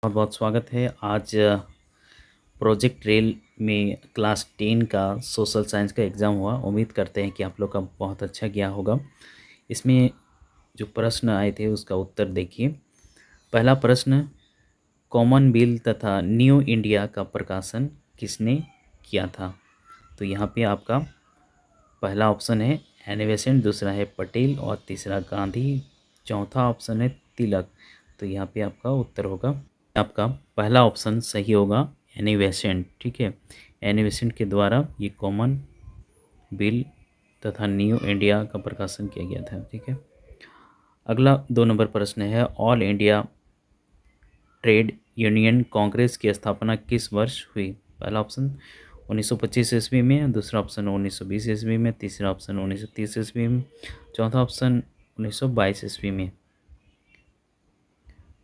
बहुत बहुत स्वागत है। आज प्रोजेक्ट रेल में क्लास 10 का सोशल साइंस का एग्ज़ाम हुआ। उम्मीद करते हैं कि आप लोग का बहुत अच्छा गया होगा। इसमें जो प्रश्न आए थे उसका उत्तर देखिए। पहला प्रश्न, कॉमनवेल्थ तथा न्यू इंडिया का प्रकाशन किसने किया था? तो यहाँ पे आपका पहला ऑप्शन है एनी बेसेंट, दूसरा है पटेल और तीसरा गांधी, चौथा ऑप्शन है तिलक। तो यहाँ पे आपका उत्तर होगा, आपका पहला ऑप्शन सही होगा, एनी बेसेंट। ठीक है, एनी बेसेंट के द्वारा ये कॉमन बिल तथा न्यू इंडिया का प्रकाशन किया गया था। ठीक है, अगला 2 नंबर प्रश्न है, all India trade union Congress की स्थापना किस वर्ष हुई? पहला ऑप्शन 1925 ईस्वी में, दूसरा ऑप्शन 1920 ईस्वी में, तीसरा ऑप्शन 1930 ईस्वी में, चौथा ऑप्शन 1922 ईस्वी में।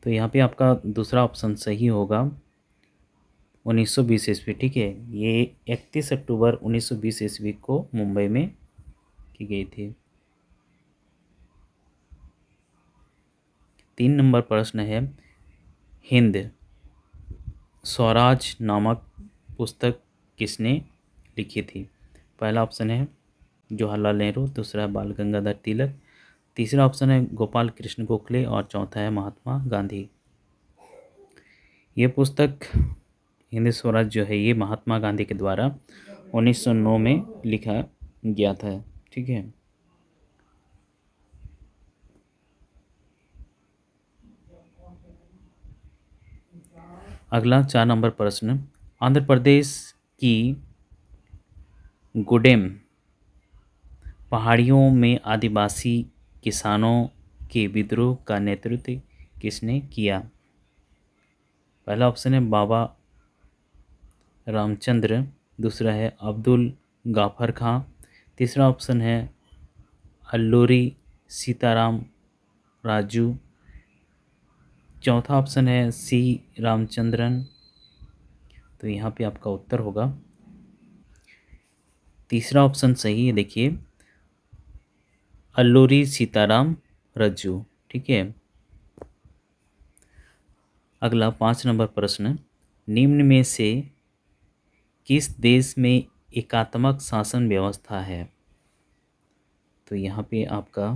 तो यहाँ पे आपका दूसरा ऑप्शन सही होगा, 1920 ईस्वी। ठीक है, ये 31 अक्टूबर 1920 ईस्वी को मुंबई में की गई थी। 3 नंबर प्रश्न है, हिंद स्वराज नामक पुस्तक किसने लिखी थी? पहला ऑप्शन है जवाहरलाल नेहरू, दूसरा है बाल गंगाधर तिलक, तीसरा ऑप्शन है गोपाल कृष्ण गोखले और चौथा है महात्मा गांधी। ये पुस्तक हिंद स्वराज जो है ये महात्मा गांधी के द्वारा 1909 में लिखा गया था। ठीक है, अगला 4 नंबर प्रश्न, आंध्र प्रदेश की गुडेम पहाड़ियों में आदिवासी किसानों के विद्रोह का नेतृत्व किसने किया? पहला ऑप्शन है बाबा रामचंद्र, दूसरा है अब्दुल गाफर खां, तीसरा ऑप्शन है अल्लूरी सीताराम राजू, चौथा ऑप्शन है सी रामचंद्रन। तो यहाँ पे आपका उत्तर होगा तीसरा ऑप्शन सही है। देखिए, अल्लूरी सीताराम राजू। ठीक है, अगला 5 नंबर प्रश्न, निम्न में से किस देश में एकात्मक शासन व्यवस्था है? तो यहाँ पे आपका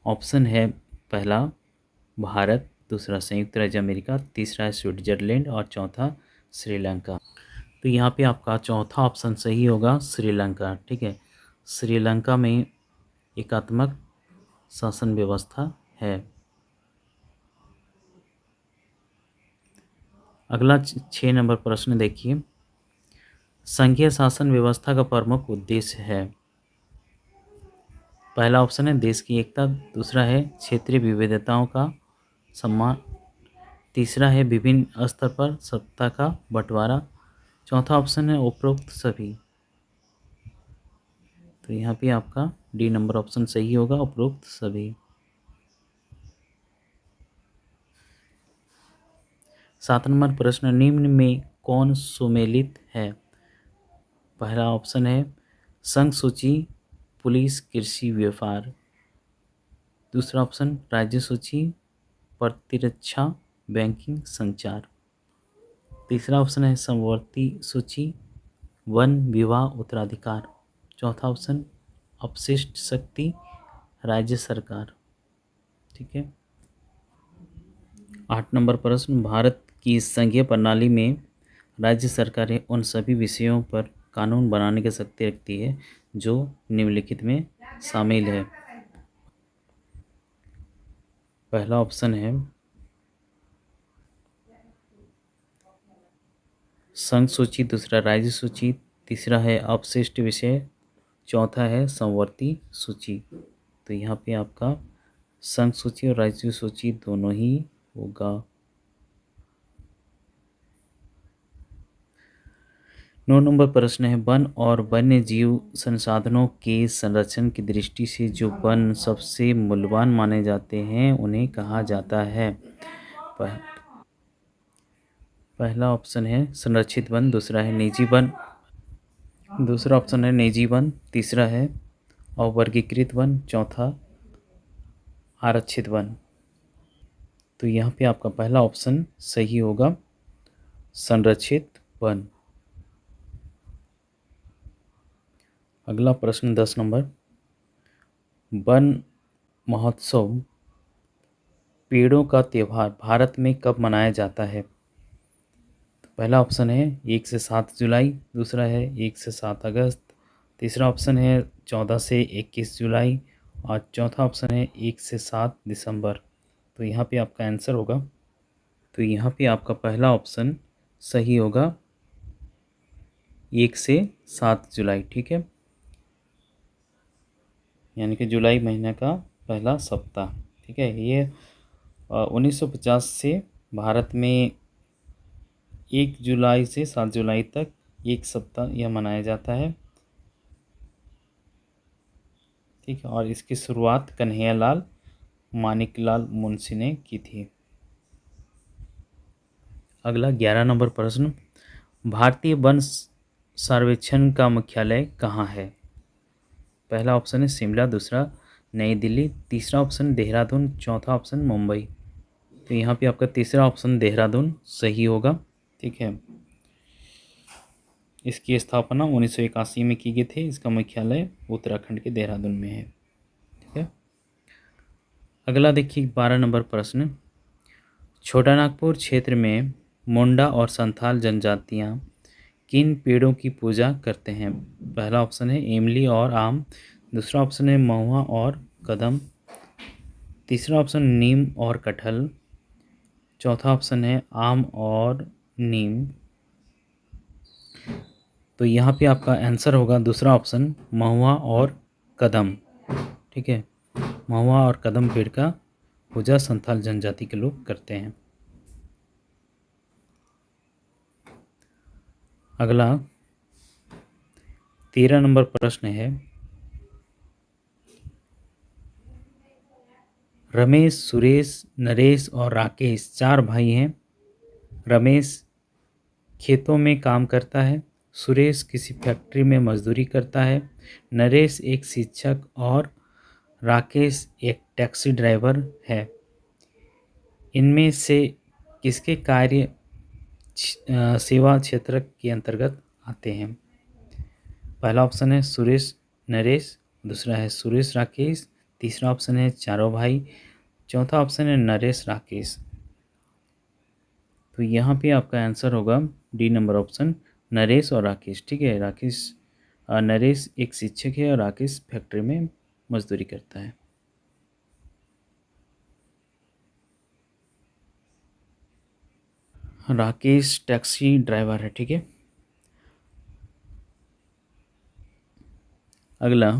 ऑप्शन है पहला भारत, दूसरा संयुक्त राज्य अमेरिका, तीसरा है स्विट्जरलैंड और चौथा श्रीलंका। तो यहाँ पे आपका चौथा ऑप्शन सही होगा, श्रीलंका। ठीक है, श्रीलंका में एकात्मक शासन व्यवस्था है। अगला 6 नंबर प्रश्न देखिए, संघीय शासन व्यवस्था का प्रमुख उद्देश्य है? पहला ऑप्शन है देश की एकता, दूसरा है क्षेत्रीय विविधताओं का सम्मान, तीसरा है विभिन्न स्तर पर सत्ता का बंटवारा, चौथा ऑप्शन है उपरोक्त सभी। तो यहाँ पे आपका डी नंबर ऑप्शन सही होगा, उपरोक्त सभी। 7 नंबर प्रश्न, निम्न में कौन सुमेलित है? पहला ऑप्शन है संघ सूची, पुलिस, कृषि, व्यापार, दूसरा ऑप्शन राज्य सूची, प्रतिरक्षा, बैंकिंग, संचार, तीसरा ऑप्शन है समवर्ती सूची, वन, विवाह, उत्तराधिकार, चौथा ऑप्शन अपशिष्ट शक्ति, राज्य सरकार। ठीक है, 8 नंबर प्रश्न, भारत की संघीय प्रणाली में राज्य सरकारें उन सभी विषयों पर कानून बनाने की शक्ति रखती है जो निम्नलिखित में शामिल है। पहला ऑप्शन है संघ सूची, दूसरा राज्य सूची, तीसरा है अपशिष्ट विषय, चौथा है समवर्ती सूची। तो यहाँ पे आपका संघ सूची और राज्य सूची दोनों ही होगा। 9 नंबर प्रश्न है, वन और वन्य जीव संसाधनों के संरक्षण की दृष्टि से जो वन सबसे मूल्यवान माने जाते हैं उन्हें कहा जाता है? पहला ऑप्शन है संरक्षित वन, दूसरा है निजी वन, दूसरा ऑप्शन है निजी वन, तीसरा है अवर्गीकृत वन, चौथा आरक्षित वन। तो यहाँ पे आपका पहला ऑप्शन सही होगा, संरक्षित वन। अगला प्रश्न 10 नंबर, वन महोत्सव पेड़ों का त्यौहार भारत में कब मनाया जाता है? तो पहला ऑप्शन है 1 से 7 जुलाई, दूसरा है 1 से 7 अगस्त, तीसरा ऑप्शन है 14 से 21 जुलाई और चौथा ऑप्शन है 1 से 7 दिसंबर। तो यहाँ पे आपका आंसर होगा, तो यहाँ पे आपका पहला ऑप्शन सही होगा, 1 से 7 जुलाई। ठीक है, यानी कि जुलाई महीने का पहला सप्ताह। ठीक है, ये 1950 से भारत में 1 जुलाई से 7 जुलाई तक एक सप्ताह यह मनाया जाता है। ठीक है, और इसकी शुरुआत कन्हैयालाल मानिकलाल मुंशी ने की थी। अगला 11 नंबर प्रश्न, भारतीय वन सर्वेक्षण का मुख्यालय कहाँ है? पहला ऑप्शन है शिमला, दूसरा नई दिल्ली, तीसरा ऑप्शन देहरादून, चौथा ऑप्शन मुंबई। तो यहाँ पे आपका तीसरा ऑप्शन देहरादून सही होगा। ठीक है, इसकी स्थापना 1981 में की गई थी। इसका मुख्यालय उत्तराखंड के देहरादून में है। ठीक है, अगला देखिए 12 नंबर प्रश्न, छोटा नागपुर क्षेत्र में मुंडा और संथाल जनजातियाँ किन पेड़ों की पूजा करते हैं? पहला ऑप्शन है इमली और आम, दूसरा ऑप्शन है महुआ और कदम, तीसरा ऑप्शन नीम और कटहल, चौथा ऑप्शन है आम और नीम। तो यहाँ पे आपका आंसर होगा दूसरा ऑप्शन महुआ और कदम। ठीक है, महुआ और कदम पेड़ का पूजा संथाल जनजाति के लोग करते हैं। अगला 13 नंबर प्रश्न है, रमेश, सुरेश, नरेश और राकेश 4 भाई हैं। रमेश खेतों में काम करता है, सुरेश किसी फैक्ट्री में मजदूरी करता है, नरेश एक शिक्षक और राकेश एक टैक्सी ड्राइवर है। इनमें से किसके कार्य सेवा क्षेत्र के अंतर्गत आते हैं? पहला ऑप्शन है सुरेश नरेश, दूसरा है सुरेश राकेश, तीसरा ऑप्शन है चारों भाई, चौथा ऑप्शन है नरेश राकेश। तो यहाँ पे आपका आंसर होगा डी नंबर ऑप्शन, नरेश और राकेश। ठीक है, नरेश एक शिक्षक है और राकेश फैक्ट्री में मजदूरी करता है। राकेश टैक्सी ड्राइवर है। ठीक है, अगला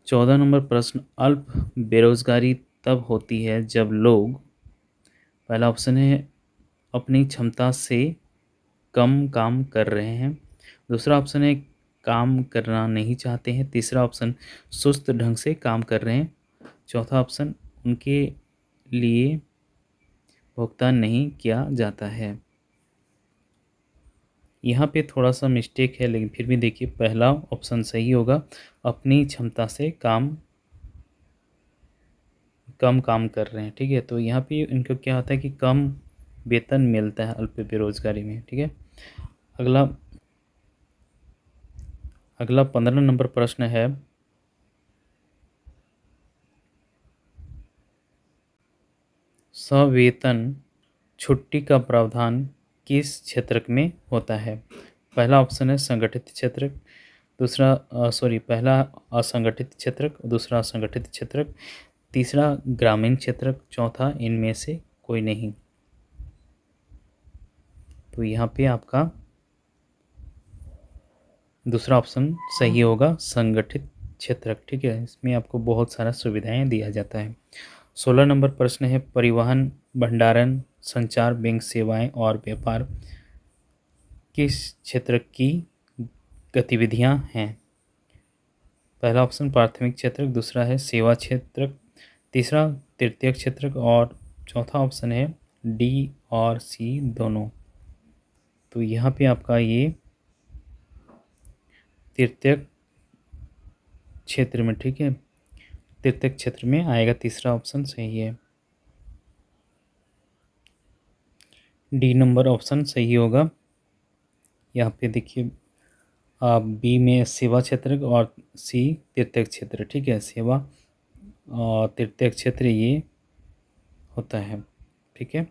14 नंबर प्रश्न, अल्प बेरोजगारी तब होती है जब लोग, पहला ऑप्शन है अपनी क्षमता से कम काम कर रहे हैं, दूसरा ऑप्शन है काम करना नहीं चाहते हैं, तीसरा ऑप्शन सुस्त ढंग से काम कर रहे हैं, चौथा ऑप्शन उनके लिए भुगतान नहीं किया जाता है। यहाँ पे थोड़ा सा मिस्टेक है, लेकिन फिर भी देखिए पहला ऑप्शन सही होगा, अपनी क्षमता से कम काम कर रहे हैं। ठीक है, तो यहाँ पे इनको क्या होता है कि कम वेतन मिलता है अल्प बेरोजगारी में। ठीक है, अगला अगला 15 नंबर प्रश्न है, सवेतन छुट्टी का प्रावधान किस क्षेत्र में होता है? पहला ऑप्शन है संगठित क्षेत्र, पहला असंगठित क्षेत्र, दूसरा असंगठित क्षेत्र, तीसरा ग्रामीण क्षेत्र, चौथा इनमें से कोई नहीं। तो यहाँ पे आपका दूसरा ऑप्शन सही होगा, संगठित क्षेत्र। ठीक है, इसमें आपको बहुत सारा सुविधाएं दिया जाता है। 16 नंबर प्रश्न है, परिवहन, भंडारण, संचार, बैंक सेवाएं और व्यापार किस क्षेत्र की गतिविधियां हैं? पहला ऑप्शन प्राथमिक क्षेत्र, दूसरा है सेवा क्षेत्र, तीसरा तृतीयक क्षेत्र और चौथा ऑप्शन है डी और सी दोनों। तो यहाँ पे आपका ये तृतीयक क्षेत्र में, ठीक है, तृतीयक क्षेत्र में आएगा, तीसरा ऑप्शन सही है। डी नंबर ऑप्शन सही होगा। यहाँ पे देखिए बी में सेवा क्षेत्र और सी तीर्थक क्षेत्र। ठीक है, सेवा और तीर्थक क्षेत्र ये होता है। ठीक है।